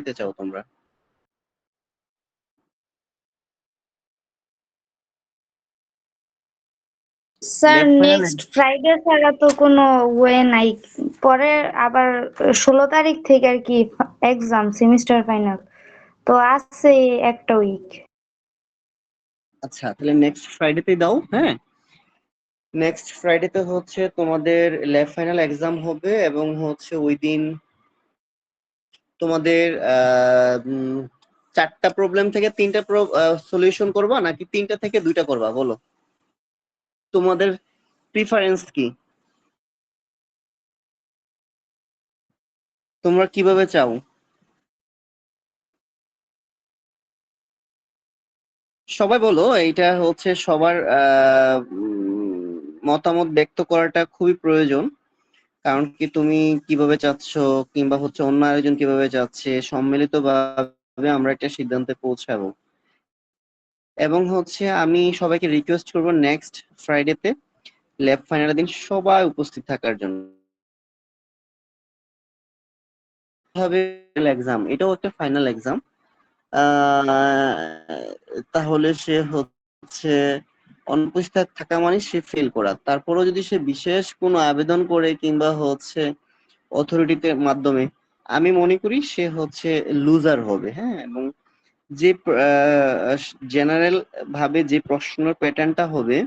দিতে চাও তোমরা? Sir left final next Friday ছাড়া তো কোনো ওয়ে নাই। পরে আবার 16 তারিখ থেকে আর কি এক্সাম, সেমিস্টার ফাইনাল, তো আছে একটা উইক। আচ্ছা, তাহলে নেক্সট ফ্রাইডেতেই দাও। হ্যাঁ, নেক্সট ফ্রাইডেতে হচ্ছে তোমাদের লেফট ফাইনাল এক্সাম হবে এবং হচ্ছে ওই দিন তোমাদের 4টা প্রবলেম থেকে 3টা সলিউশন করবা নাকি 3টা থেকে 2টা করবা বলো? তোমাদের প্রিফারেন্স কি? তোমরা কিভাবে চাও? সবাই বলো, এইটা হচ্ছে সবার মতামত ব্যক্ত করাটা খুবই প্রয়োজন। কারণ কি তুমি কিভাবে চাচ্ছ কিংবা হচ্ছে অন্য আরেকজন কিভাবে চাচ্ছে, সম্মিলিত ভাবে আমরা একটা সিদ্ধান্তে পৌঁছাবো। এবং হচ্ছে আমি সবাইকে রিকোয়েস্ট করবো নেক্সট ফ্রাইডেতে ল্যাব ফাইনালের দিন সবাই উপস্থিত থাকার জন্য। হবে এক্সাম, এটাও একটা ফাইনাল এক্সাম। তাহলে সে হচ্ছে অনুপস্থিত থাকা মানে সে ফেল করা। তারপরেও যদি সে বিশেষ কোনো আবেদন করে কিংবা হচ্ছে অথরিটিতে মাধ্যমে, আমি মনে করি সে হচ্ছে লুজার হবে। হ্যাঁ, এবং যে জেনারেল ভাবে যে প্রশ্ন প্যাটার্নটা হবে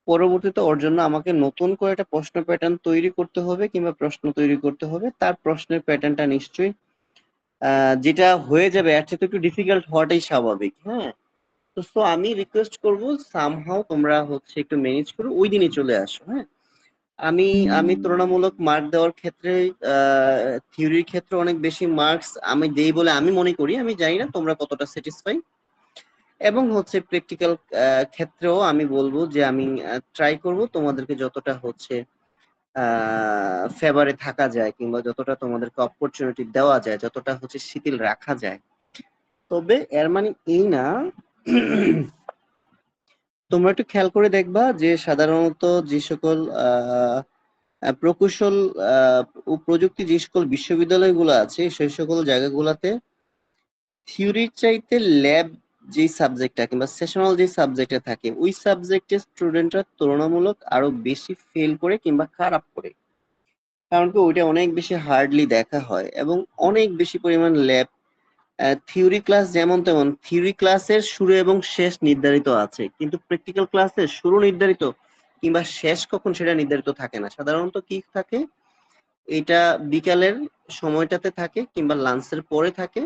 পরবর্তীতে ওর জন্য আমাকে নতুন করে একটা প্রশ্ন প্যাটার্ন তৈরি করতে হবে কিংবা প্রশ্ন তৈরি করতে হবে। তার প্রশ্নের প্যাটার্নটা নিশ্চয়ই যেটা হয়ে যাবে এর চেয়ে একটু ডিফিকাল্ট হওয়াটাই স্বাভাবিক। হ্যাঁ, তো আমি রিকোয়েস্ট করব সামহাও তোমরা হচ্ছে একটু ম্যানেজ করে ওই দিনই চলে আসো। হ্যাঁ, আমি আমি তুলনামূলক মার্ক দেওয়ার ক্ষেত্রে থিওরির ক্ষেত্রে অনেক বেশি মার্কস আমি দেই বলে আমি মনে করি। আমি জানি না তোমরা কতটা স্যাটিসফাই। এবং হচ্ছে প্র্যাকটিক্যাল ক্ষেত্রেও আমি বলবো যে আমি ট্রাই করব তোমাদেরকে যতটা হচ্ছে ফেভারে থাকা যায় কিংবা যতটা তোমাদেরকে অপরচুনিটি দেওয়া যায়, যতটা হচ্ছে শিথিল রাখা যায়। তবে এর মানে এই না তোমরা একটু খেয়াল করে দেখবা যে সাধারণত যে সকল প্রকৌশল ও প্রযুক্তি যে সকল বিশ্ববিদ্যালয়গুলো আছে সেই সকল জায়গাগুলোতে থিওরির চাইতে ল্যাব যে সাবজেক্টটা কিংবা সেশনাল যে সাবজেক্টটা থাকে ওই সাবজেক্টের স্টুডেন্টরা তুলনামূলক আরো বেশি ফেল করে কিংবা খারাপ করে। কারণ কি ওইটা অনেক বেশি হার্ডলি দেখা হয় এবং অনেক বেশি পরিমাণ ল্যাব। থিওরি ক্লাস যেমন তেমন, থিওরি ক্লাসের শুরু এবং শেষ নির্ধারিত আছে, কিন্তু প্র্যাকটিক্যাল ক্লাসের শুরু নির্ধারিত কিংবা শেষ কখন সেটা নির্ধারিত থাকে না। সাধারণত কি থাকে, এটা বিকালের সময়টাতে থাকে কিংবা লাঞ্চের পরে থাকে।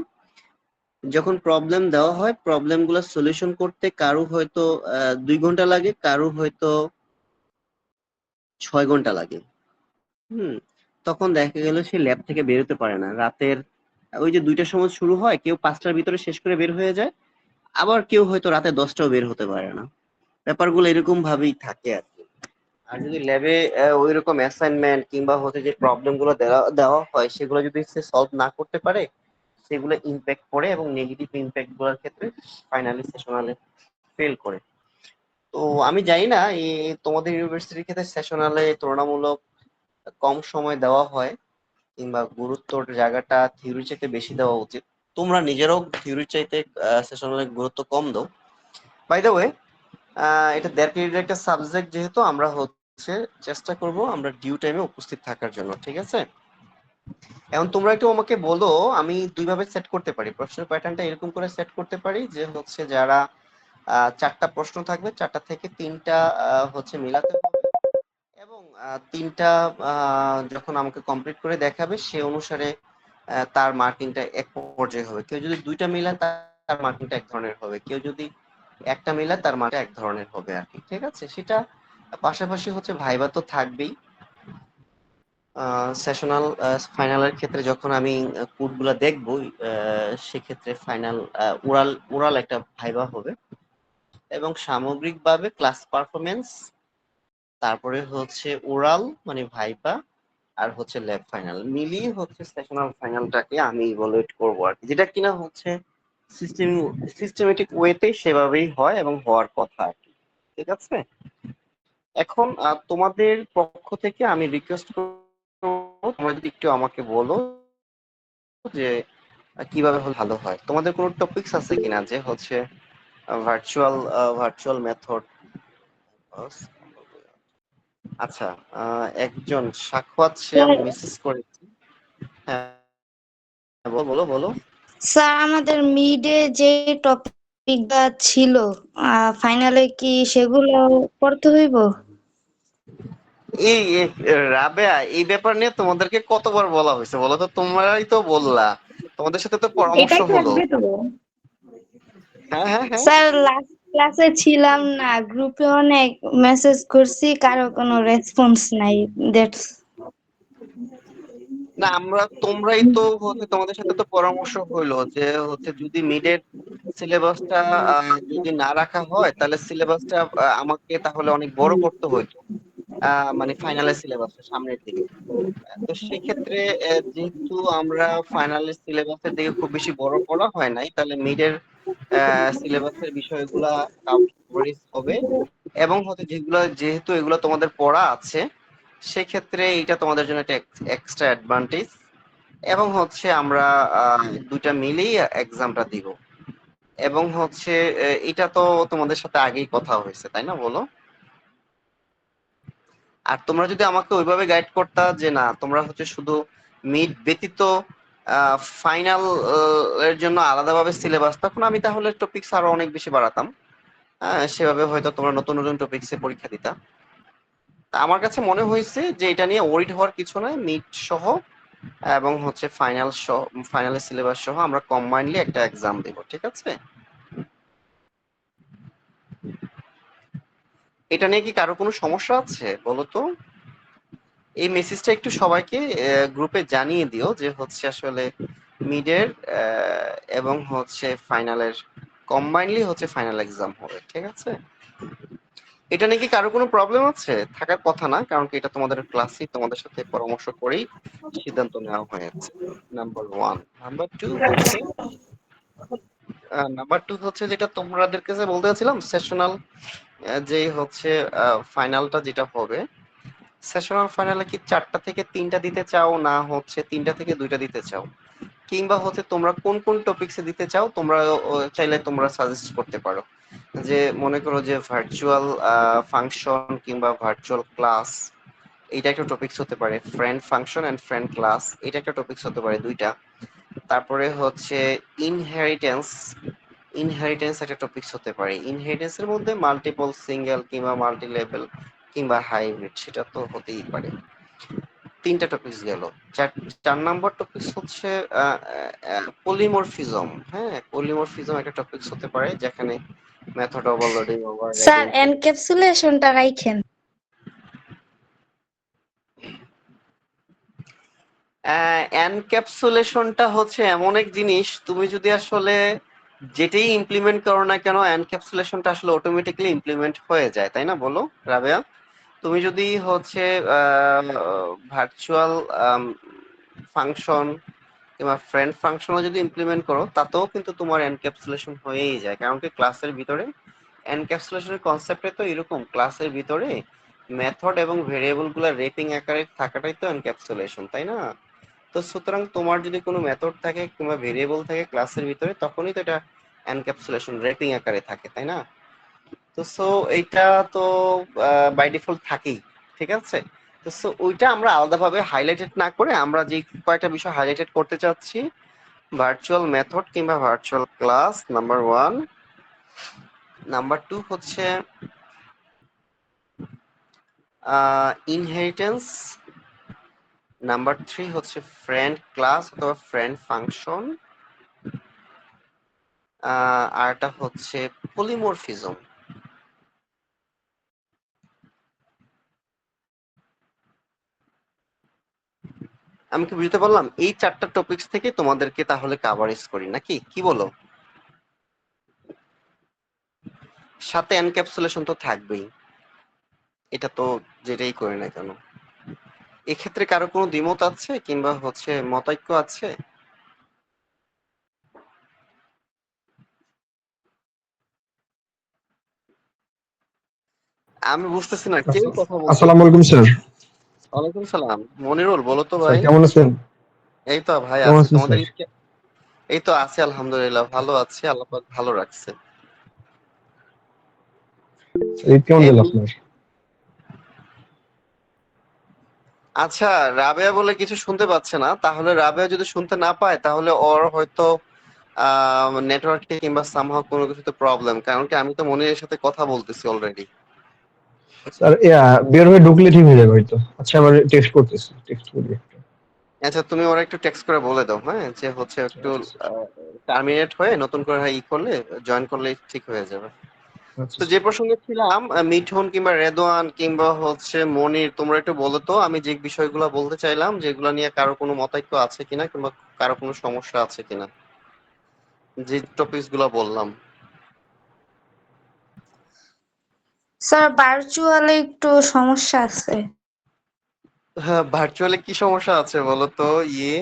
যখন প্রবলেম দেওয়া হয় প্রবলেম গুলো সলিউশন করতে কারো হয়তো 2 ঘন্টা লাগে, কারো হয়তো 6 ঘন্টা লাগে। তখন দেখা গেল সে ল্যাব থেকে বেরোতে পারে না। রাতের ওই যে 2টার সময় শুরু হয়, কেউ 5টার ভিতরে শেষ করে বের হয়ে যায়, আবার কেউ হয়তো রাতে 10টাও বের হতে পারে না। ব্যাপারগুলো এরকম ভাবেই থাকে আর কি। আর যদি ল্যাবে ওই রকম অ্যাসাইনমেন্ট কিংবা হচ্ছে যে প্রবলেম গুলো দেওয়া হয় সেগুলো যদি সে সলভ না করতে পারে, সেগুলো ইম্প্যাক্ট পড়ে এবং নেগেটিভ ইম্প্যাক্ট গুলোর ক্ষেত্রে ফাইনালি সেশনালে ফেল করে। তো আমি জানি না তোমাদের ইউনিভার্সিটির ক্ষেত্রে সেশনালে তুলনামূলক কম সময় দেওয়া হয় কিংবা গুরুত্বর জায়গাটা থিওরির চাইতে বেশি দেওয়া উচিত। তোমরা নিজেরাও থিওরির চাইতে সেশনালে গুরুত্ব কম দাও। বাই দ্য ওয়ে, এটা 1.5 পিরিয়ডের একটা সাবজেক্ট, যেহেতু আমরা হচ্ছে চেষ্টা করব আমরা ডিউ টাইমে উপস্থিত থাকার জন্য। ঠিক আছে, এখন তোমরা একটু আমাকে বলো আমি 2 ভাবে সেট করতে পারি প্রশ্নের প্যাটার্নটা। এরকম করে সেট করতে পারি যে হচ্ছে যারা 4টা প্রশ্ন থাকবে 4টা থেকে 3টা হচ্ছে মিলাতে হবে এবং 3টা যখন আমাকে কমপ্লিট করে দেখাবে সে অনুসারে তার মার্কিংটা এক পর্যায়ে হবে। কেউ যদি 2টা মিলায় তার মার্কিংটা এক ধরনের হবে, কেউ যদি একটা মিলায় তার মার্কিং এক ধরনের হবে আর কি। ঠিক আছে, সেটা পাশাপাশি হচ্ছে ভাইবা তো থাকবেই। সেশনাল ফাইনালের ক্ষেত্রে যখন আমি কোডগুলো দেখবো সেক্ষেত্রে ফাইনাল ওরাল ওরাল একটা ভাইবা হবে এবং সামগ্রিকভাবে ক্লাস পারফরমেন্স, তারপরে হচ্ছে ওরাল মানে ভাইবা, আর হচ্ছে ল্যাব ফাইনাল মিলিয়ে হচ্ছে সেশনাল ফাইনালটাকে আমি ইভালুয়েট করবো আর কি, যেটা কিনা হচ্ছে সিস্টেমেটিক ওয়েতে সেভাবেই হয় এবং হওয়ার কথা আর কি। ঠিক আছে, এখন তোমাদের পক্ষ থেকে আমি রিকোয়েস্ট করবো তোমরা যদি একটু আমাকে বলো যে কিভাবে হলে ভালো হয়? তোমাদের কোনো টপিকস আছে কিনা যে হচ্ছে ভার্চুয়াল ভার্চুয়াল মেথড? আচ্ছা, একজন সাক্ষাৎ সে স্যার মেসেজ করেছে। হ্যাঁ, বলো বলো বলো। স্যার আমাদের মিডে যে টপিকটা ছিল ফাইনালে কি সেগুলো পড়তে হইব? এই রাবেয়া, এই ব্যাপার নিয়ে তোমাদেরকে কতবার বলা হয়েছে বলো তো? তোমরাই তো বললা, তোমাদের সাথে তো পরামর্শ এটাই হলো। থাকবে তো। হ্যাঁ হ্যাঁ হ্যাঁ। স্যার লাস্ট ক্লাসে ছিলাম না, গ্রুপে অনেক মেসেজ করছি, কারো কোনো রেসপন্স নাই। দ্যাটস না, তোমরাই তো হচ্ছে, তোমাদের সাথে তো পরামর্শ হইলো যে হচ্ছে যদি মিডের সিলেবাসটা যদি না রাখা হয় তাহলে সিলেবাসটা আমাকে তাহলে অনেক বড় করতে হইতো, মানে ফাইনালের সিলেবাসটা সামনের দিকে। তো সেক্ষেত্রে যেহেতু আমরা ফাইনালের সিলেবাসের দিকে খুব বেশি বড় করা হয় নাই, তাহলে মিডের সিলেবাসের বিষয়গুলা কভারেজ হবে। এবং হচ্ছে যেহেতু এগুলো তোমাদের পড়া আছে, সেক্ষেত্রে এটা তোমাদের জন্য একটা এক্সট্রা অ্যাডভান্টেজ। এবং হচ্ছে আমরা দুইটা মিলেই এক্সামটা দিব। এবং হচ্ছে এটা তো তোমাদের সাথে আগেই কথা হয়েছে, তাই না বলো? আর তোমরা যদি আমাকে ওইভাবে গাইড করতা যে না, তোমরা হচ্ছে শুধু মিড ব্যতীত ফাইনাল এর জন্য আলাদাভাবে সিলেবাস, তখন আমি তাহলে টপিকস আরো অনেক বেশি বাড়াতাম। সেভাবে হয়তো তোমরা নতুন নতুন টপিকসে পরীক্ষা দিতা। তা আমার কাছে মনে হয়েছে যে এটা নিয়ে ওরিড হওয়ার কিছু নয়, মিড সহ এবং হচ্ছে ফাইনালের সিলেবাস সহ আমরা কম্বাইনলি একটা এক্সাম দেব, ঠিক আছে? এটা নিয়ে কি কারো কোনো সমস্যা আছে বলো তো? এই মেসেজটা একটু সবাইকে গ্রুপে জানিয়ে দিও যে হচ্ছে আসলে মিডের এবং হচ্ছে ফাইনালের কম্বাইনলি হচ্ছে ফাইনাল এক্সাম হবে, ঠিক আছে? এটা নিয়ে কি কারো কোনো প্রবলেম আছে? থাকার কথা না, কারণ কি এটা তোমাদের ক্লাসই তোমাদের সাথে পরামর্শ করেই সিদ্ধান্ত নেওয়া হয়েছে। Number one. নাম্বার টু হচ্ছে যেটা তোমাদেরকে যে বলতে চাচ্ছিলাম, সেশনাল যে হচ্ছে ফাইনালটা যেটা হবে, সেশনাল ফাইনালে কি 4টা থেকে 3টা দিতে চাও, না হচ্ছে 3টা থেকে 2টা দিতে চাও? কিংবা হচ্ছে তোমরা কোন কোন টপিকসে দিতে চাও, তোমরা চাইলে তোমরা সাজেস্ট করতে পারো। যে মনে করো যে ভার্চুয়াল ফাংশন কিংবা ভার্চুয়াল ক্লাস, এটা একটা টপিকস হতে পারে। Friend function and friend class, এটা একটা টপিকস হতে পারে, দুইটা। তারপরে হচ্ছে ইনহেরিটেন্স, ইনহেরিটেন্স একটা টপিকস হতে পারে। ইনহেরিটেন্স এর মধ্যে মাল্টিপল সিঙ্গেল কিংবা মাল্টি লেভেল কিংবা হাইব্রিড, সেটা তো হতেই পারে। 3টা টপিকস গেল। চার 4 নম্বর টপিকস হচ্ছে পলিমরফিজম। হ্যাঁ, পলিমরফিজম একটা টপিকস হতে পারে, যেখানে মেথড ওভারলোডিং, স্যার ওভাররাইডিং। এনক্যাপসুলেশনটা রাইখেন। এনক্যাপসুলেশনটা হচ্ছে এমন এক জিনিস, তুমি যদি আসলে যেটাই ইমপ্লিমেন্ট করো না কেন, এনক্যাপসুলেশনটা আসলে অটোমেটিক্যালি ইমপ্লিমেন্ট হয়ে যায়, তাই না বলো রাবেয়া? তুমি যদি হচ্ছে ভার্চুয়াল ফাংশন কিংবা ফ্রেন্ড ফাংশনও যদি ইমপ্লিমেন্ট করো, তাতেও কিন্তু তোমার এনক্যাপসুলেশন হয়েই যায়। কারণ কি ক্লাসের ভিতরে এনক্যাপসুলেশনের কনসেপ্টে তো এরকম, ক্লাসের ভিতরে মেথড এবং ভেরিয়েবল গুলা রেপিং আকারে থাকাটাই তো এনক্যাপসুলেশন, তাই না? তো সুতরাং তোমার যদি কোনো মেথড থাকে কিংবা ভেরিয়েবল থাকে ক্লাসের ভিতরে, তখনই তো এটা এনক্যাপসুলেশন রেপিং আকারে থাকে, তাই না? তো সো এইটা তো বাই ডিফল্ট থাকেই, ঠিক আছে? তো সো ওইটা আমরা আলাদাভাবে হাইলাইটেড না করে, আমরা যে কয়েকটা বিষয় হাইলাইটেড করতে চাচ্ছি, ভার্চুয়াল মেথড কিংবা virtual class number one. Number two হচ্ছে ইনহেরিটেন্স। নাম্বার থ্রি হচ্ছে ফ্রেন্ড ক্লাস অথবা ফ্রেন্ড ফাংশন। আরটা হচ্ছে পলিমরফিজম। আমি কি বুঝতে পারলাম? এই 4টা টপিকস থেকে তোমাদেরকে তাহলে কাভারেজ করি নাকি, কি বলো? সাথে এনক্যাপসুলেশন তো থাকবেই, এটা তো যেটাই করি না কেন। এক্ষেত্রে কারো কোনো দ্বিমত আছে কিংবা হচ্ছে মতৈক্য আছে? আমি বুঝতেছি না, কেউ কথা আসসালামু বলতেছে না। আলাইকুম স্যার। ওয়ালাইকুম সালাম। মনিরুল, বলো তো স্যার ভাই। কেমন আছেন? এই তো ভাই কেমন আছি। আছেন তোমাদের স্যার? এই তো আছি আলহামদুলিল্লাহ, ভালো আছি, আল্লাহ পাক ভালো রাখছে। ঈদ কেমন গেল এমনি আপনার? আচ্ছা, রাবেয়া বলে কিছু শুনতে পাচ্ছে না, তাহলে রাবেয়া যদি শুনতে না পায় তাহলে ওর হয়তো নেটওয়ার্কে কিংবা সামহাও কোনো কিছুতে প্রবলেম, কারণ কি আমি তো মনিরের সাথে কথা বলতেছি অলরেডি। স্যার বের হয়ে ঢুকলে ঠিক হয়ে যাবে হয়তো। আচ্ছা আমার টেক্সট করতেছি, টেক্সট করি একটা। আচ্ছা, তুমি ওরা একটু টেক্সট করে বলে দাও, হ্যাঁ, যে হচ্ছে একটু আচ্ছা টার্মিনেট হয়ে নতুন করে ই করলে, জয়েন করলে ঠিক হয়ে যাবে। আচ্ছা তো যে স্যার। প্রসঙ্গে ছিলাম, মিঠুন কিংবা রেদওয়ান কিংবা হচ্ছে মনির, তোমরা একটু বলো তো আমি যে বিষয়গুলো বলতে চাইলাম, যেগুলো নিয়ে কারো কোনো মতানৈক্য আছে কিনা কিংবা কারো কোনো সমস্যা আছে কিনা, যে টপিকস গুলো বললাম। স্যার ভার্চুয়ালি একটু সমস্যা আছে। হ্যাঁ, ভার্চুয়ালি কি সমস্যা আছে বলো তো? ইয়ে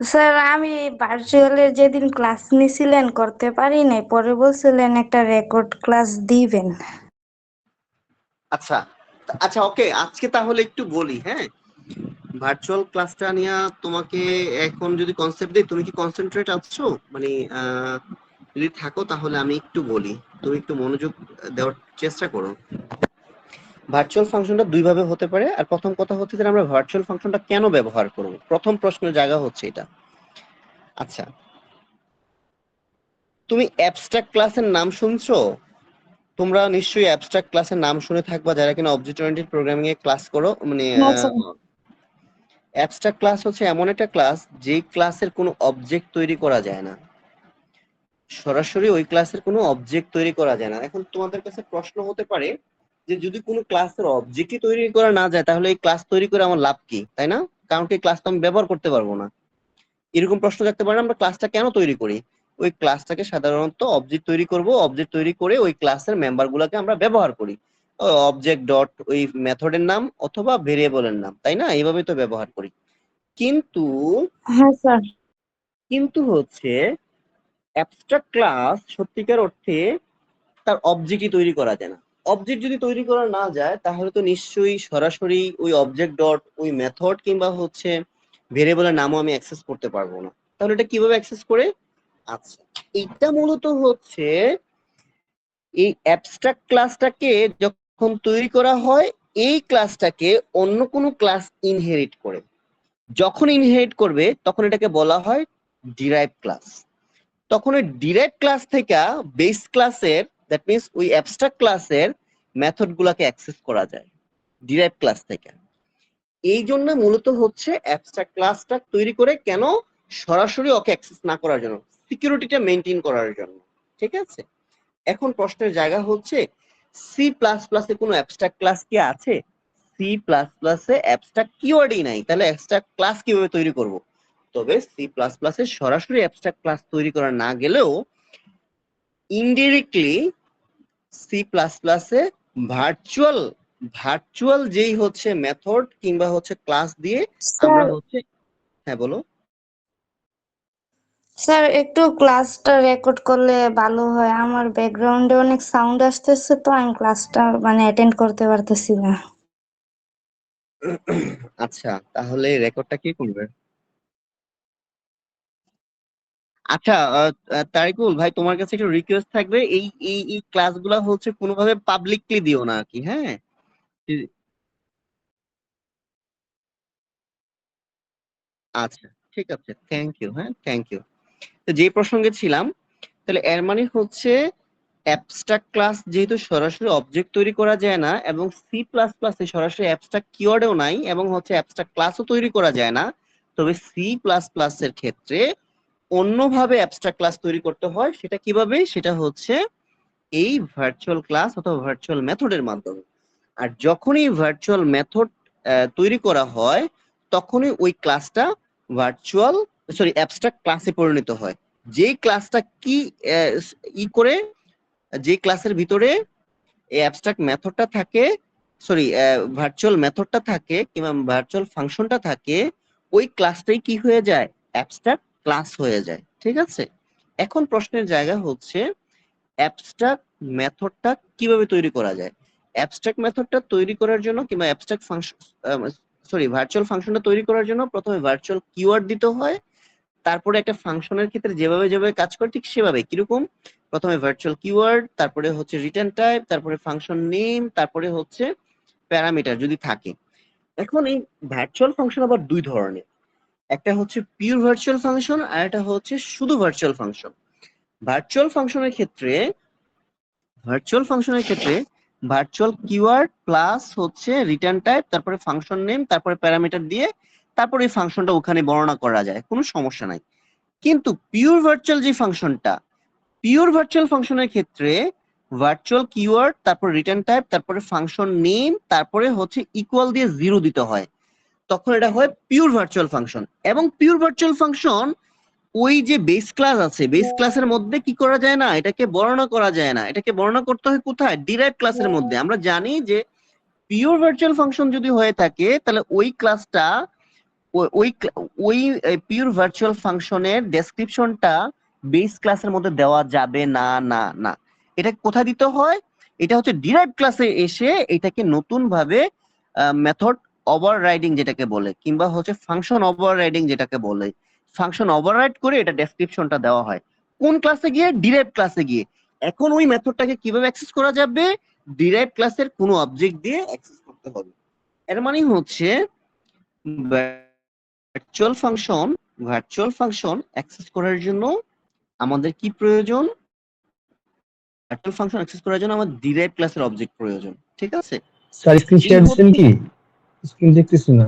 স্যার আমি ভার্চুয়ালি যেদিন ক্লাস নিছিলেন করতে পারি নাই, পরে বলছিলেন একটা রেকর্ড ক্লাস দিবেন। আচ্ছা, আচ্ছা, ওকে, আজকে তাহলে একটু বলি, হ্যাঁ। ভার্চুয়াল ক্লাসটা নিয়ে তোমাকে এখন যদি কনসেপ্ট দিই, তুমি কি কনসেন্ট্রেট আছো? মানে আহ, যদি থাকো তাহলে আমি একটু বলি, তুমি একটু মনোযোগ দেওয়ার চেষ্টা করো। ভার্চুয়াল ফাংশনটা দুই ভাবে হতে পারে, আর প্রথম কথা হচ্ছে যে আমরা ভার্চুয়াল ফাংশনটা কেন ব্যবহার করব, প্রথম প্রশ্নের জায়গা হচ্ছে এটা। আচ্ছা, তুমি অ্যাবস্ট্রাক্ট ক্লাসের নাম শুনছো? তোমরা নিশ্চয়ই অ্যাবস্ট্রাক্ট ক্লাসের নাম শুনে থাকবা, যারা কিনা অবজেক্ট ওরিয়েন্টেড প্রোগ্রামিং এ ক্লাস করো। মানে হ্যাঁ স্যার। অ্যাবস্ট্রাক্ট ক্লাস হচ্ছে এমন একটা ক্লাস যেই ক্লাসের কোনো অবজেক্ট তৈরি করা যায় না, সরাসরি ওই ক্লাসের কোনো অবজেক্ট তৈরি করা যায় না। এখন তোমাদের কাছে প্রশ্ন হতে পারে যে যদি কোনো ক্লাসের অবজেক্টই তৈরি করা না যায় তাহলে এই ক্লাস তৈরি করে আমার লাভ কি, তাই না? কারণ কি ক্লাস তো আমি ব্যবহার করতে পারবো না। এরকম প্রশ্ন থাকতে পারে, আমরা ক্লাসটা কেন তৈরি করি? ওই ক্লাসটাকে সাধারণত অবজেক্ট তৈরি করব, অবজেক্ট তৈরি করে ওই ক্লাসের মেম্বার গুলাকে আমরা ব্যবহার করি। অবজেক্ট ডট ওই মেথডের নাম অথবা ভেরিয়েবলের নাম, তাই না? এইভাবে তো ব্যবহার করি। কিন্তু হ্যাঁ স্যার। কিন্তু হচ্ছে অ্যাবস্ট্রাক্ট ক্লাস সত্যিকার অর্থে তার অবজেক্টই তৈরি করা যায় না। অবজেক্ট যদি তৈরি করা না যায় তাহলে তো নিশ্চয়ই সরাসরি ওই অবজেক্ট ডট ওই মেথড কিংবা হচ্ছে ভেরিয়েবলের নামও আমি অ্যাক্সেস করতে পারবো না। তাহলে এটা কিভাবে অ্যাক্সেস করে? আচ্ছা, এটা মূলত হচ্ছে এই অ্যাবস্ট্রাক্ট ক্লাসটাকে যখন তৈরি করা হয়, এই ক্লাসটাকে অন্য কোনো ক্লাস ইনহেরিট করে। যখন ইনহেরিট করবে তখন এটাকে বলা হয় ডিরাইভ ক্লাস। তখন ওই ডিরাইভ ক্লাস থেকে বেস ক্লাসের, দ্যাট মিনস ওই অ্যাবস্ট্রাক্ট ক্লাসের মেথড গুলাকে অ্যাক্সেস করা যায় ডিরাইভ ক্লাস থেকে। এই জন্য মূলত হচ্ছে অ্যাবস্ট্রাক্ট ক্লাসটা তৈরি করে, কেন? সরাসরি ওকে অ্যাক্সেস না করার জন্য, সিকিউরিটিটা মেনটেন করার জন্য। ঠিক আছে, এখন প্রশ্নের জায়গা হচ্ছে সি প্লাস প্লাসে কোনো অ্যাবস্ট্রাক্ট ক্লাস কি আছে? সি প্লাস প্লাসে অ্যাবস্ট্রাক্ট কিওয়ার্ডই নাই, তাহলে অ্যাবস্ট্রাক্ট ক্লাস কিভাবে তৈরি করব? তবে সি প্লাস প্লাসে সরাসরি অ্যাবস্ট্রাক্ট ক্লাস তৈরি করা না গেলেও ইনডিরেক্টলি সি প্লাস প্লাসে ভার্চুয়াল ভার্চুয়াল যেই হচ্ছে মেথড কিংবা হচ্ছে ক্লাস দিয়ে আমরা স্যার, হচ্ছে, হ্যাঁ বলো। স্যার একটু ক্লাসটা রেকর্ড করলে ভালো হয়, আমার ব্যাকগ্রাউন্ডে অনেক সাউন্ড আসতেছে, তো আমি ক্লাসটা মানে অ্যাটেন্ড করতে পারতেছি না। আচ্ছা, তাহলে রেকর্ডটা কি করবে? আচ্ছা, তারিকুল ভাই, তোমার কাছে একটু রিকোয়েস্ট থাকবে, এই এই এই ক্লাসগুলো হচ্ছে কোনোভাবে পাবলিকলি দিও না আর কি, হ্যাঁ। আচ্ছা, ঠিক আছে, থ্যাংক ইউ, হ্যাঁ, থ্যাংক ইউ। তো যে প্রসঙ্গে ছিলাম, তাহলে এর মানে হচ্ছে অ্যাবস্ট্রাক্ট ক্লাস যেহেতু সরাসরি অবজেক্ট তৈরি করা যায় না, এবং সি প্লাস প্লাসে সরাসরি অ্যাবস্ট্রাক্ট কিওয়ার্ডও নাই, এবং হচ্ছে অ্যাবস্ট্রাক্ট ক্লাসও তৈরি করা যায় না, তবে সি প্লাস প্লাস এর ক্ষেত্রে অন্যভাবে অ্যাবস্ট্রাক্ট ক্লাস তৈরি করতে হয়। সেটা কিভাবে? সেটা হচ্ছে এই ভার্চুয়াল ক্লাস অথবা ভার্চুয়াল মেথডের মাধ্যমে। আর যখনই ভার্চুয়াল মেথড তৈরি করা হয় তখনই ওই ক্লাসটা ভার্চুয়াল, সরি, অ্যাবস্ট্রাক্ট ক্লাসে পরিণত হয়। যেই ক্লাসটা কি আহ, ই করে, যে ক্লাসের ভিতরে এই অ্যাবস্ট্রাক্ট মেথডটা থাকে, সরি, ভার্চুয়াল মেথডটা থাকে কিংবা ভার্চুয়াল ফাংশনটা থাকে, ওই ক্লাসটাই কি হয়ে যায়? অ্যাবস্ট্রাক্ট ক্লাস হয়ে যায়। ঠিক আছে, এখন প্রশ্নের জায়গা হচ্ছে অ্যাবস্ট্রাক্ট মেথডটা কিভাবে তৈরি করা যায়। অ্যাবস্ট্রাক্ট মেথডটা তৈরি করার জন্য কিংবা অ্যাবস্ট্রাক্ট ফাংশন, ভার্চুয়াল ফাংশনটা তৈরি করার জন্য প্রথমে ভার্চুয়াল কিওয়ার্ড দিতে হয়, তারপরে একটা ফাংশনের ক্ষেত্রে যেভাবে যেভাবে কাজ করে ঠিক সেভাবে। কিরকম? প্রথমে ভার্চুয়াল কিওয়ার্ড, তারপরে হচ্ছে রিটার্ন টাইপ, তারপরে ফাংশন নেম, তারপরে হচ্ছে প্যারামিটার যদি থাকে। এখন এই ভার্চুয়াল ফাংশন আবার দুই ধরনের, একটা হচ্ছে পিওর ভার্চুয়াল ফাংশন আর একটা হচ্ছে শুধু ভার্চুয়াল ফাংশন। ভার্চুয়াল ফাংশনের ক্ষেত্রে ভার্চুয়াল কিওয়ার্ড প্লাস হচ্ছে রিটার্ন টাইপ, তারপরে ফাংশন নেম, তারপরে প্যারামিটার দিয়ে তারপরে এই ফাংশনটা ওখানে বর্ণনা করা যায়, কোনো সমস্যা নাই। কিন্তু পিওর ভার্চুয়াল ফাংশনের ক্ষেত্রে ভার্চুয়াল কিওয়ার্ড, তারপর রিটার্ন টাইপ, তারপরে ফাংশন নেম, তারপরে হচ্ছে ইকুয়াল দিয়ে 0 দিতে হয়, তখন এটা হয় পিওর ভার্চুয়াল ফাংশন। এবং পিওর ভার্চুয়াল ফাংশন ওই যে বেস ক্লাস আছে, বেস ক্লাসের মধ্যে কি করা যায় না, এটাকে বর্ণনা করা যায় না, এটাকে বর্ণনা করতে হয় কোথায়? ডিরাইভড ক্লাসের মধ্যে। আমরা জানি যে পিওর ভার্চুয়াল ফাংশন যদি হয়ে থাকে তাহলে ওই ক্লাসটা ওই ওই পিওর ভার্চুয়াল ফাংশনের ডেসক্রিপশনটা বেস ক্লাসের মধ্যে দেওয়া যাবে না, না, না। এটা কোথায় দিতে হয়? এটা হচ্ছে ডিরাইভড ক্লাসে এসে এটাকে নতুন ভাবে মেথড ওভাররাইডিং যেটাকে বলে, কিংবা হচ্ছে ফাংশন ওভাররাইডিং যেটাকে বলে, ফাংশন ওভাররাইড করে এটা ডেসক্রিপশনটা দেওয়া হয় কোন ক্লাসে গিয়ে? ডিরাইভড ক্লাসে গিয়ে। এখন ওই মেথডটাকে কিভাবে অ্যাক্সেস করা যাবে? ডিরাইভড ক্লাসের কোনো অবজেক্ট দিয়ে অ্যাক্সেস করতে হবে। এর মানে হচ্ছে ভার্চুয়াল ফাংশন অ্যাক্সেস করার জন্য আমাদের কি প্রয়োজন? ভার্চুয়াল ফাংশন অ্যাক্সেস করার জন্য আমাদের ডিরাইভড ক্লাসের অবজেক্ট প্রয়োজন, ঠিক আছে? স্যার স্ক্রিন এই শেয়ার দিচ্ছেন হচ্ছে, কি? স্ক্রিন দেখতেছি না।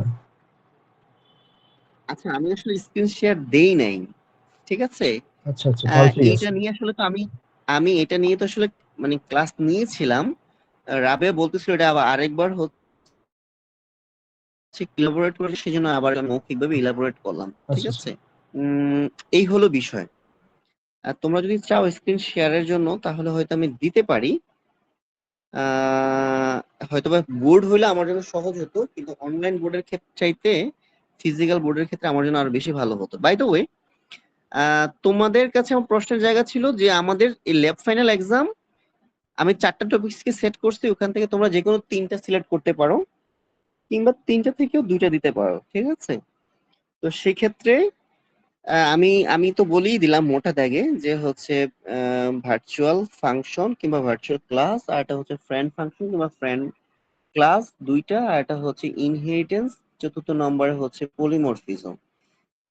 আচ্ছা আমি আসলে স্ক্রিন শেয়ার দেই নাই, ঠিক আছে। আচ্ছা আচ্ছা, তাহলে ঠিক এইটা আছে। নিয়ে আসলে তো আমি এটা নিয়ে তো আসলে মানে ক্লাস নিয়েছিলাম। রাবে বলতেছিল এটা আবার আরেকবার হচ্ছে ইলাবোরেট করে, সেজন্য আবার আমি মৌখিকভাবে ইলাবোরেট করলাম, ঠিক আচ্ছা আচ্ছা। আছে। এই হলো বিষয়। আর তোমরা যদি চাও স্ক্রিন শেয়ারের জন্য তাহলে হয়তো আমি দিতে পারি। আহ হয়তোবা বোর্ড হইলে আমার জন্য সহজ হতো, কিন্তু অনলাইন বোর্ডের ক্ষেত্রে চাইতে ফিজিক্যাল বোর্ডের ক্ষেত্রে আমার জন্য আরো বেশি ভালো হতো। বাই দ্য ওয়ে, তোমাদের কাছে আমার প্রশ্নের জায়গা ছিল যে আমাদের এই ল্যাব ফাইনাল এক্সাম, আমি 4টা টপিকসকে সেট করছি, ওখান থেকে তোমরা যে কোনো 3টা সিলেক্ট করতে পারো, কিংবা 3টা থেকেও 2টা দিতে পারো, ঠিক আছে। তো সেক্ষেত্রে আমি আমি তো বলেই দিলাম মোটা দাগে যে হচ্ছে ভার্চুয়াল ফাংশন কিংবা ভার্চুয়াল ক্লাস, আর এটা হচ্ছে ফ্রেন্ড ফাংশন কিংবা ফ্রেন্ড ক্লাস দুইটা, আর এটা হচ্ছে ইনহেরিটেন্স, চতুর্থ নম্বরে হচ্ছে পলিমরফিজম।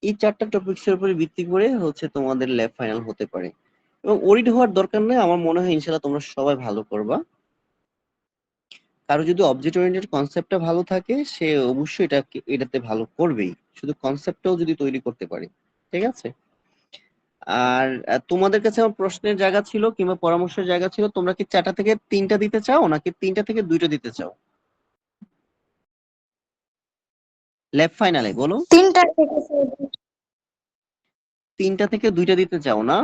এই 4টা টপিকসের উপরে ভিত্তি করে হচ্ছে তোমাদের ল্যাব ফাইনাল হতে পারে, এবং ওরিড হওয়ার দরকার নেই। আমার মনে হয় ইনশাল্লাহ তোমরা সবাই ভালো করবা। কারো যদি অবজেক্ট ওরিয়েন্টেড কনসেপ্টটা ভালো থাকে সে অবশ্যই এটাতে ভালো করবেই, শুধু কনসেপ্টটাও যদি তৈরি করতে পারে, ঠিক আছে। আর তোমাদের কাছে আমার প্রশ্নের জায়গা ছিল কিংবা পরামর্শের জায়গা ছিল, তোমরা কি 4টা থেকে 3টা দিতে চাও নাকি 3টা থেকে 2টা দিতে চাও ল্যাব ফাইনালে? বলো। 3টা থেকে 3টা থেকে 2টা দিতে চাও না?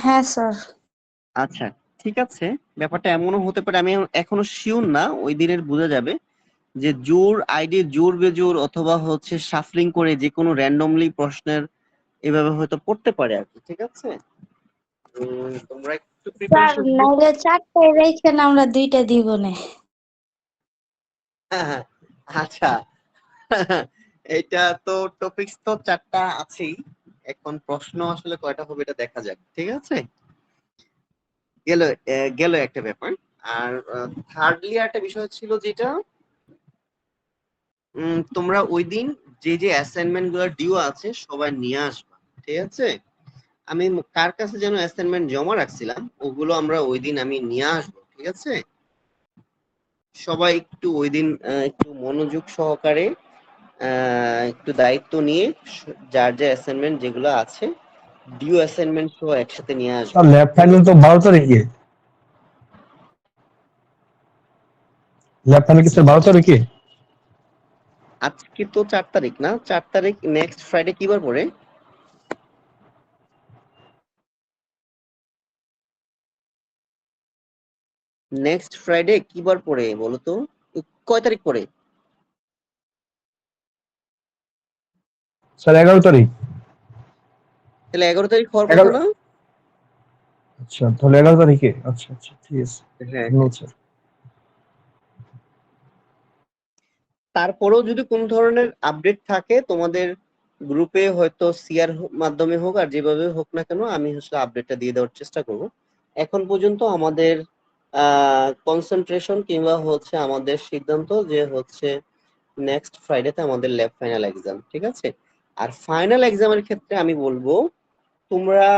হ্যাঁ স্যার। আচ্ছা, ঠিক আছে। ব্যাপারটা এমনও হতে পারে, আমি এখনো শিওর না, ওই দিনের বোঝা যাবে যে জোর আইডি জোর বেজোর অথবা হচ্ছে শাফলিং করে যে কোনো র্যান্ডমলি প্রশ্নের এভাবে হয়তো পড়তে পারে আর কি, ঠিক আছে। তোমরা একটু স্যার প্রিপারেশন। নাহলে 4টায় রেখে আমরা 2টা দিব না। হ্যাঁ, আচ্ছা। এটা তো টপিকস তো 4টা আছেই, এখন প্রশ্ন আসলে কয়টা হবে এটা দেখা যাক, ঠিক আছে। গেল গেল একটা ব্যাপার। আর থার্ডলি একটা বিষয় ছিল যেটা তোমরা ওই দিন যে যে অ্যাসাইনমেন্ট গুলো ডিউ আছে সবাই নিয়ে আসবা, ঠিক আছে। আমি কার কাছে যেন অ্যাসাইনমেন্ট জমা রাখছিলাম, ওগুলো আমরা ওই দিন আমি নিয়ে আসবো, ঠিক আছে। সবাই একটু ওই দিন একটু মনোযোগ সহকারে একটু দায়িত্ব নিয়ে যার যে অ্যাসাইনমেন্ট যেগুলো আছে ডিউ অ্যাসাইনমেন্ট সহ একসাথে নিয়ে আসবে, স্যার ল্যাব ঠিক ফাইনাল আছে। তো 12 তারিখে। ল্যাব ফাইনাল কি স্যার 12 তারিখে? আজকে তো 4 তারিখ না, 4 তারিখ নেক্সট ফ্রাইডে কি বার পড়ে? নেক্সট ফ্রাইডে কি বার পড়ে বলো তো? কয় তারিখ পড়ে? স্যার 11 তারিখ। তাহলে 11 তারিখ হওয়ার কথা 11। না? আচ্ছা তাহলে 11 তারিখে। আচ্ছা আচ্ছা, ঠিক আছে। হ্যাঁ, হ্যাঁ। ধন্যবাদ স্যার। তারপরেও যদি কোন ধরনের আপডেট থাকে তোমাদের গ্রুপে হয়তো সিআর মাধ্যমে হোক আর যেভাবে হোক না কেন আমি আসলে আপডেটটা দিয়ে দেওয়ার চেষ্টা করব। এখন পর্যন্ত আমাদের কনসেন্ট্রেশন কিংবা হচ্ছে আমাদের সিদ্ধান্ত যে হচ্ছে নেক্সট ফ্রাইডেতে আমাদের ল্যাব ফাইনাল এক্সাম, ঠিক আছে? আর ফাইনাল এক্সামের ক্ষেত্রে আমি বলবো তোমরা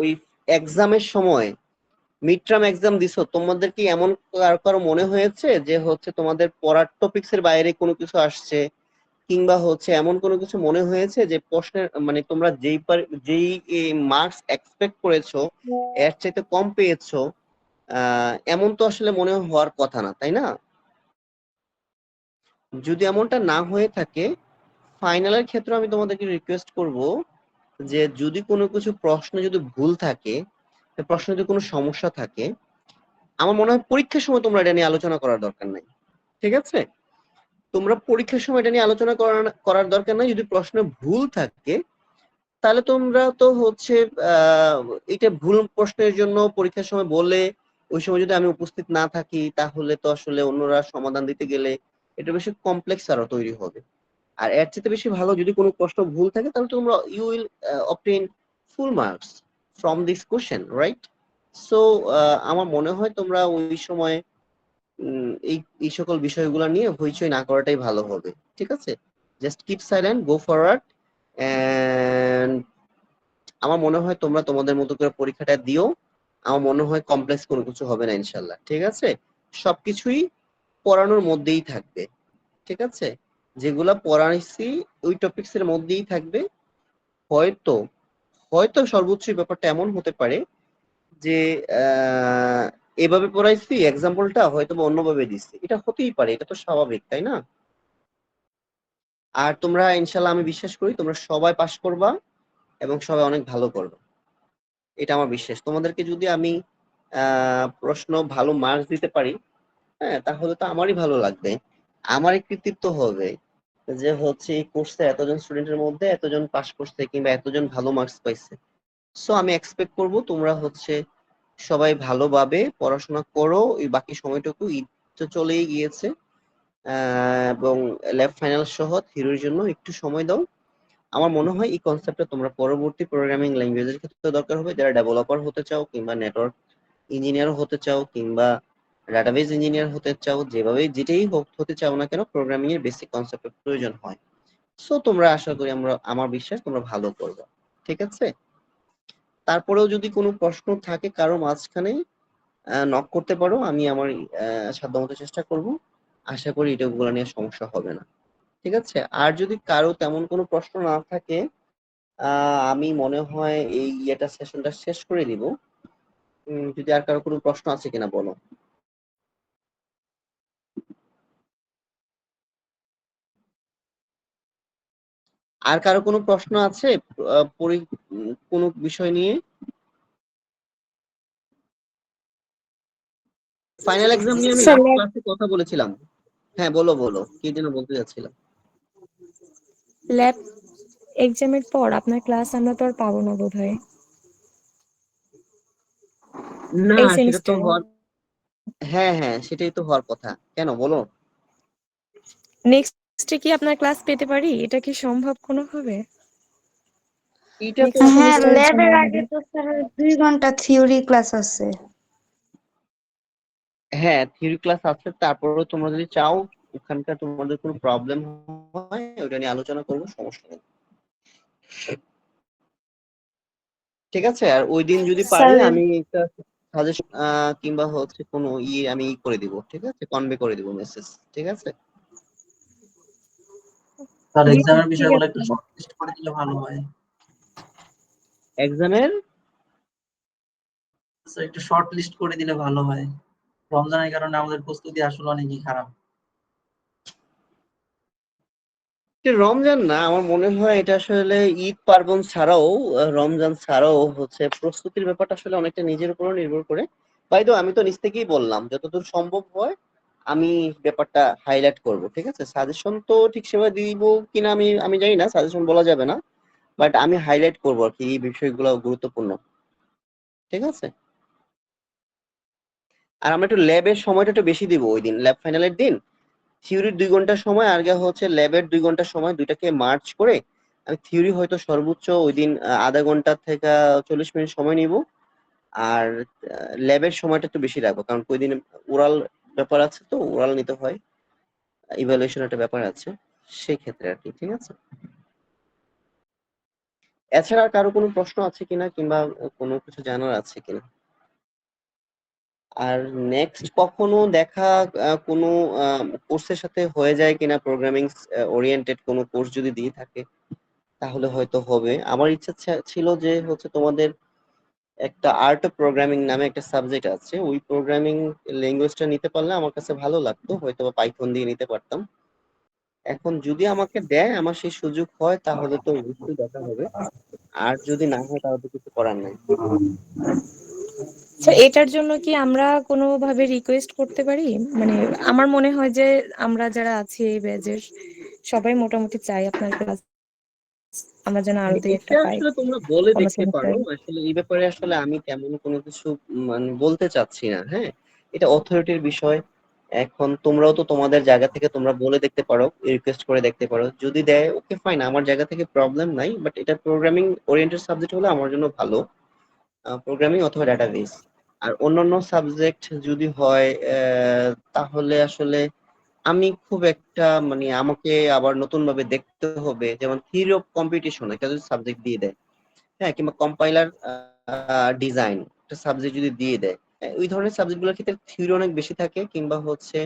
ওই এক্সামের সময় মিড টার্ম এক্সাম দিছো, তোমাদের কি এমন কারো মনে হয়েছে যে হচ্ছে তোমাদের পড়ার টপিকস এর বাইরে কোনো কিছু আসছে, কিংবা হচ্ছে এমন কোনো কিছু মনে হয়েছে যে প্রশ্নের মানে তোমরা যেই মার্কস এক্সপেক্ট করেছো এর চাইতে কম পেয়েছো? এমন তো আসলে মনে হওয়ার কথা না, তাই না? যদি এমনটা না হয়ে থাকে, ফাইনালের ক্ষেত্রে আমি তোমাদেরকে রিকোয়েস্ট করব যে যদি কোনো কিছু প্রশ্নে যদি ভুল থাকে, প্রশ্নে যদি কোনো সমস্যা থাকে, আমার মনে হয় পরীক্ষার সময় তোমরা এটা নিয়ে আলোচনা করার দরকার নাই, ঠিক আছে? তোমরা পরীক্ষার সময় এটা নিয়ে আলোচনা করার দরকার নাই। যদি প্রশ্নে ভুল থাকে তাহলে তোমরা তো হচ্ছে আহ এটা ভুল প্রশ্নের জন্য পরীক্ষার সময় বলে ওই সময় যদি আমি উপস্থিত না থাকি তাহলে তো আসলে অন্যরা সমাধান দিতে গেলে এটা বেশি কমপ্লেক্স আরো তৈরি হবে। আর এর চেয়ে বেশি ভালো যদি কোনো প্রশ্ন ভুল থাকে তাহলে তোমরা you will obtain full marks from this question, right? So আমার মনে হয় তোমরা ওই সময় এই এই সকল বিষয়গুলো নিয়ে হইচই না করাটাই ভালো হবে, ঠিক আছে? Just keep silent, go forward, and আমার মনে হয় তোমরা তোমাদের মতো করে পরীক্ষাটা দিও। আমার মনে হয় কমপ্লেক্স কোনো কিছু হবে না ইনশাল্লাহ, ঠিক আছে? সবকিছুই পড়ানোর মধ্যেই থাকবে, ঠিক আছে? যেগুলা পড়াইছি ওই টপিকস এর মধ্যেই থাকবে। হয়তো হয়তো সর্বোচ্চ ব্যাপারটা এমন হতে পারে যে আহ, এভাবে পড়াইছি এক্সাম্পলটা হয়তো বা অন্যভাবে দিচ্ছি, এটা হতেই পারে, এটা তো স্বাভাবিক, তাই না? আর তোমরা ইনশাল্লাহ আমি বিশ্বাস করি তোমরা সবাই পাশ করবা এবং সবাই অনেক ভালো করবে, এটা আমার বিশ্বাস। তোমাদেরকে যদি আমি প্রশ্ন ভালো মার্কস দিতে পারি, হ্যাঁ, তাহলে তো আমারই ভালো লাগবে, আমারই কৃতিত্ব হবে যে হচ্ছে এই কোর্সে এতজন স্টুডেন্টের মধ্যে এতজন পাশ করছে কিংবা এতজন ভালো মার্কস পাইছে। সো আমি এক্সপেক্ট করব তোমরা হচ্ছে সবাই ভালোভাবে পড়াশোনা করো। এই বাকি সময়টুকু ঈদ তো চলেই গিয়েছে, এবং ল্যাব ফাইনাল সহ থিওরির জন্য একটু সময় দাও। আমার মনে হয় এই কনসেপ্টটা তোমরা পরবর্তী প্রোগ্রামিং ল্যাঙ্গুয়েজের ক্ষেত্রে দরকার হবে, যারা ডেভেলপার হতে চাও কিংবা নেটওয়ার্ক ইঞ্জিনিয়ার হতে চাও কিংবা ডাটাবেজ ইঞ্জিনিয়ার হতে চাও, যেটাই হোক হতে চাও না কেন, প্রোগ্রামিং এর বেসিক কনসেপ্টের প্রয়োজন হয়। সো তোমরা আশা করি আমার বিশ্বাস তোমরা ভালো করবে, ঠিক আছে? তারপরেও যদি কোনো প্রশ্ন থাকে কারো মাঝখানে, নক করতে পারো, আমি আমার সাধ্যমতো চেষ্টা করব। আশা করি এটাগুলো নিয়ে সমস্যা হবে না, ঠিক আছে? আর যদি কারো তেমন কোনো প্রশ্ন না থাকে, আমি মনে হয় এই সেশনটা শেষ করে দিব। যদি আর কারো কোনো প্রশ্ন আছে কিনা বলো। আর কারো কোনো প্রশ্ন আছে কোনো বিষয় নিয়ে? ফাইনাল এক্সাম নিয়ে আমি স্যার লাস্ট ক্লাসে কথা বলেছিলাম। হ্যাঁ, বলো বলো, কি যেন বলতে যাচ্ছিলাম। ল্যাব এক্সামের পর আপনার ক্লাস আমরা তো আর পাবো না বোধহয় না, এই সেটা তো সেমিস্টারে। হওয়ার, হ্যাঁ হ্যাঁ সেটাই তো হওয়ার কথা, কেন বলো? নেক্সটে কি আপনার ক্লাস পেতে পারি? এটা কি সম্ভব কোনোভাবে? এটা তো নেক্সট হ্যাঁ, সেমিস্টারের জন্য ল্যাবের আগে আমাদের তো স্যার 2 ঘন্টা থিওরি ক্লাস আছে। হ্যাঁ, থিওরি ক্লাস আছে, তারপরেও তোমরা যদি চাও ওখানকার তোমাদের কোনো প্রবলেম হয় ওটা নিয়ে আলোচনা করবো, সমস্যা নেই, ঠিক আছে? আর ওই দিন যদি পারি স্যার আমি একটা সাজেশন কিংবা হচ্ছে কোনো আমি করে দিব, ঠিক আছে? কনভে করে দিব মেসেজ, ঠিক আছে? স্যার জি স্যার, এক্সামের ঠিক বিষয়গুলো আছে। একটু শর্ট লিস্ট করে দিলে ভালো হয়। এক্সামের স্যার একটু শর্ট লিস্ট করে দিলে ভালো হয়। রমজানের কারণে আমাদের প্রস্তুতি আসলে অনেকই খারাপ। রমজান না, আমার মনে হয় এটা আসলে ঈদ পার্বণ ছাড়াও রমজান ছাড়াও হচ্ছে প্রস্তুতির ব্যাপারটা আসলে অনেকটা নিজের উপরও নির্ভর করে। বাই দ্য ওয়ে, আমি তো নিজ থেকেই বললাম যতদূর সম্ভব হয় আমি ব্যাপারটা হাইলাইট করব, ঠিক আছে? সাজেশন তো ঠিক সেভাবে দিব কিনা আমি আমি জানি না, সাজেশন বলা যাবে না, বাট আমি হাইলাইট করবো আর কি এই বিষয়গুলো গুরুত্বপূর্ণ, ঠিক আছে? আর আমরা একটু ল্যাবের সময়টা একটু বেশি দিব ওই দিন, ল্যাব ফাইনালের দিন থিওরির 2 ঘন্টা সময় আর হচ্ছে ল্যাবের 2 ঘন্টা সময়, দুইটাকে মার্চ করে আমি থিওরি হয়তো সর্বোচ্চ ওই দিন আধা ঘন্টা থেকে 40 মিনিট সময় নিব, আর ল্যাবের সময়টা একটু বেশি রাখবো, কারণ ওই দিন ওরাল ব্যাপার আছে, তো ওরাল নিতে হয়, ইভ্যালুয়েশন একটা ব্যাপার আছে, সেই ক্ষেত্রে আর কি। ঠিক আছে, এছাড়া আর কারো কোনো প্রশ্ন আছে কিনা, কিংবা কোনো কিছু জানার আছে কিনা? আর নেক্সট কখনো দেখা কোনো কোর্সের সাথে হয়ে যায় কিনা, প্রোগ্রামিং ওরিয়েন্টেড কোনো কোর্স যদি দিয়ে থাকে তাহলে হয়তো হবে। আমার ইচ্ছা ছিল যে হচ্ছে তোমাদের একটা আর্ট অফ প্রোগ্রামিং নামে একটা সাবজেক্ট আছে, ওই প্রোগ্রামিং ল্যাঙ্গুয়েজটা নিতে পারলে আমার কাছে ভালো লাগতো, হয়তো বা পাইথন দিয়ে নিতে পারতাম। এখন যদি আমাকে দেয়, আমার সেই সুযোগ হয়, তাহলে তো অবশ্যই দেখা হবে, আর যদি না হয় তাহলে তো কিছু করার নাই। তো এটার জন্য কি আমরা কোনোভাবে রিকোয়েস্ট করতে পারি? মানে আমার মনে হয় যে আমরা যারা আছি এই ব্যাচের সবাই মোটামুটি চাই আপনার ক্লাস, আমরা যেন আরো দুই একটা এটা পাই আসলে তোমরা বলে কোনো দেখতে পারো, সেমিস্টারে। আসলে এই ব্যাপারে আসলে আমি তেমন কোনো কিছু মানে বলতে চাচ্ছি না। হ্যাঁ, এটা অথরিটির বিষয়। এখন তোমরাও তো তোমাদের জায়গা থেকে তোমরা বলে দেখতে পারো, রিকোয়েস্ট করে দেখতে পারো, যদি দেয় ওকে ফাইন, আমার জায়গা থেকে প্রবলেম নাই, বাট এটা প্রোগ্রামিং ওরিয়েন্টেড সাবজেক্ট হলে আমার জন্য ভালো, প্রোগ্রামিং অথবা ডাটাবেস। আর অন্যান্য সাবজেক্ট যদি হয় তাহলে আসলে আমি খুব একটা মানে আমাকে আবার নতুন ভাবে দেখতে হবে, যেমন থিওরি অফ কম্পিটিশন একটা যদি সাবজেক্ট দিয়ে দেয়, হ্যাঁ, কিংবা কম্পাইলার ডিজাইন একটা সাবজেক্ট যদি দিয়ে দেয়, ওই ধরনের সাবজেক্ট গুলোর ক্ষেত্রে থিওরি অনেক বেশি থাকে, কিংবা হচ্ছে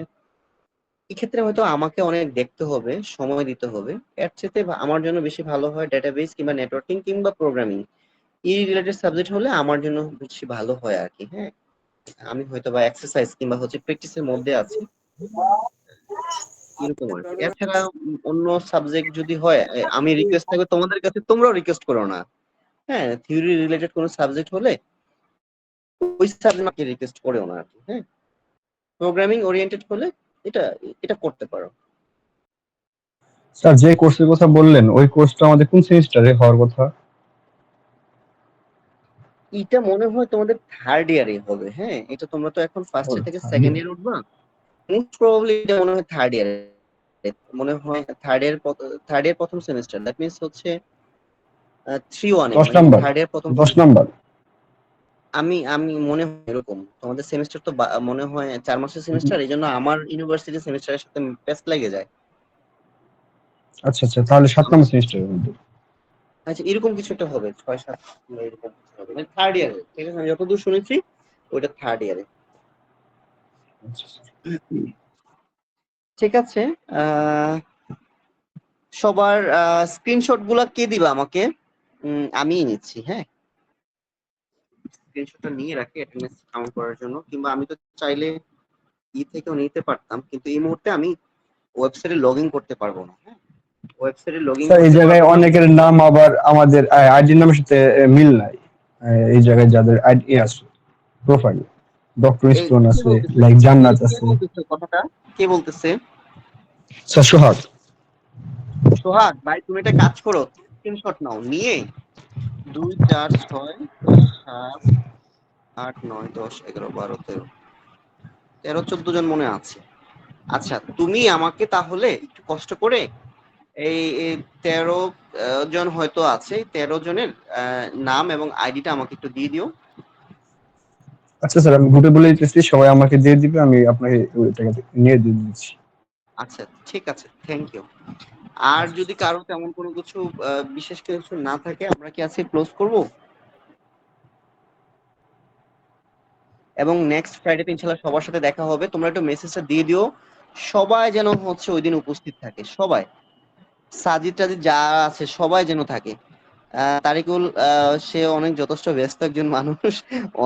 এক্ষেত্রে হয়তো আমাকে অনেক দেখতে হবে, সময় দিতে হবে। এর চেয়ে আমার জন্য বেশি ভালো হয় ডেটাবেস কিংবা নেটওয়ার্কিং কিংবা প্রোগ্রামিং, এই রিলেটেড সাবজেক্ট হলে আমার জন্য বেশি ভালো হয় আর কি। হ্যাঁ, আমি হয়তো বা এক্সারসাইজ কিংবা হচ্ছে প্র্যাকটিসের মধ্যে আছি, এরকম আর কি। এছাড়া অন্য সাবজেক্ট যদি হয়, আমি রিকোয়েস্ট থাকবে তোমাদের কাছে, তোমরাও রিকোয়েস্ট করো না। হ্যাঁ, থিওরি রিলেটেড কোনো সাবজেক্ট হলে ওই সাবজেক্ট আমাকে রিকোয়েস্ট করেও না আর কি। হ্যাঁ, প্রোগ্রামিং ওরিয়েন্টেড হলে এটা এটা করতে পারো। স্যার যে কোর্সের কথা বললেন ওই কোর্সটা আমাদের কোন সেমিস্টারে হওয়ার কথা? এটা মনে হয় তোমাদের থার্ড ইয়ারে হবে। হ্যাঁ, এটা তোমরা তো এখন ফার্স্ট ইয়ার থেকে সেকেন্ড ইয়ার উঠবা, মোস্ট প্রবাবলি এটা মনে হয় থার্ড ইয়ারে, মনে হয় থার্ড ইয়ার প্রথম সেমিস্টার, দ্যাট মিন্স হচ্ছে 3-1 দশ মানে নাম্বার থার্ড ইয়ার প্রথম 10 semester। নাম্বার আমি আমি মনে হয় এরকম, তোমাদের সেমিস্টার তো মনে হয় 4 মাসের সেমিস্টার, এই জন্য আমার ইউনিভার্সিটি সেমিস্টারের সাথে পেস্ট লেগে যায়। আচ্ছা আচ্ছা, তাহলে 7 নাম্বার সেমিস্টারের মধ্যে। আচ্ছা, এরকম কিছু একটা হবে, 6-7 এরকম কিছু হবে, মানে থার্ড ইয়ারে। ঠিক আছে, আমি যতদূর শুনেছি ওইটা থার্ড ইয়ারে। আচ্ছা, আচ্ছা। ঠিক আছে, আহ সবার স্ক্রিনশট গুলা কে দিবা আমাকে? আমিই নিচ্ছি। হ্যাঁ, স্ক্রিনশটটা নিয়ে রাখি অ্যাটেন্ডেন্স কাউন্ট করার জন্য, কিংবা আমি তো চাইলে থেকেও নিতে পারতাম, কিন্তু এই মুহূর্তে আমি ওয়েবসাইটে লগ ইন করতে পারবো না। হ্যাঁ, ওয়েবসাইটে লগ ইন স্যার এই করতে জায়গায় পারবো না। অনেকের নাম আবার আমাদের আইডি নামের সাথে মিল নাই। এই জায়গায় যাদের আইডি আছে প্রোফাইল, ডক্টর এই স্টোন কে আছে, বলতেছে, লাইক এই জান্নাত কে আছে। বলতেছে কথাটা, কে বলতেছে? স্যার সোহাগ। সোহাগ ভাই, তুমি একটা কাজ করো, স্ক্রিনশট নাও, নিয়ে 2 4 6 7 8 9 10 11 12 13 14 জন মনে আছে। আচ্ছা, তুমি আমাকে তাহলে একটু কষ্ট করে এই 13 জন হয়তো আছে, 13 জনের নাম এবং আইডিটা আমাকে একটু দিয়ে দিও। আচ্ছা স্যার, আমি গ্রুপে বলে দিতেছি, সবাই আমাকে দিয়ে দিবে, আমি আপনাকে ওইটাকে নিয়ে দিয়ে দিচ্ছি। আচ্ছা, ঠিক আছে, থ্যাংক ইউ। আর যদি কারো তেমন কোনো কিছু বিশেষ কিছু না থাকে, আমরা কি আজকে ক্লোজ করব? এবং নেক্সট ফ্রাইডে ইনশাআল্লাহ সবার সাথে দেখা হবে। তোমরা একটু মেসেজটা দিয়ে দিও, সবাই যেন হচ্ছে ওই দিন উপস্থিত থাকে, সবাই, সাজিদ টাজিদ যা আছে সবাই যেন থাকে। তারিকুল সে অনেক যথেষ্ট ব্যস্ত একজন মানুষ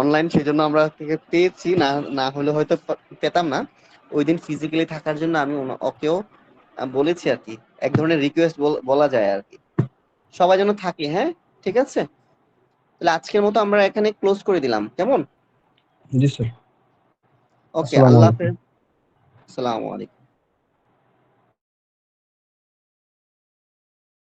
অনলাইন, সেজন্য আমরা থেকে পেয়েছি, না না হলে হয়তো পেতাম না। ওই দিন ফিজিক্যালি থাকার জন্য আমি ওকেও বলেছি আর কি, এক ধরনের রিকোয়েস্ট বলা যায় আর কি। সবাই যেন থাকে। হ্যাঁ, ঠিক আছে, তাহলে আজকের মতো আমরা এখানে ক্লোজ করে দিলাম, কেমন? জি স্যার। ওকে, আসসালামু আল্লাহ আলাইকুম। হাফেজ, আসসালামু আলাইকুম।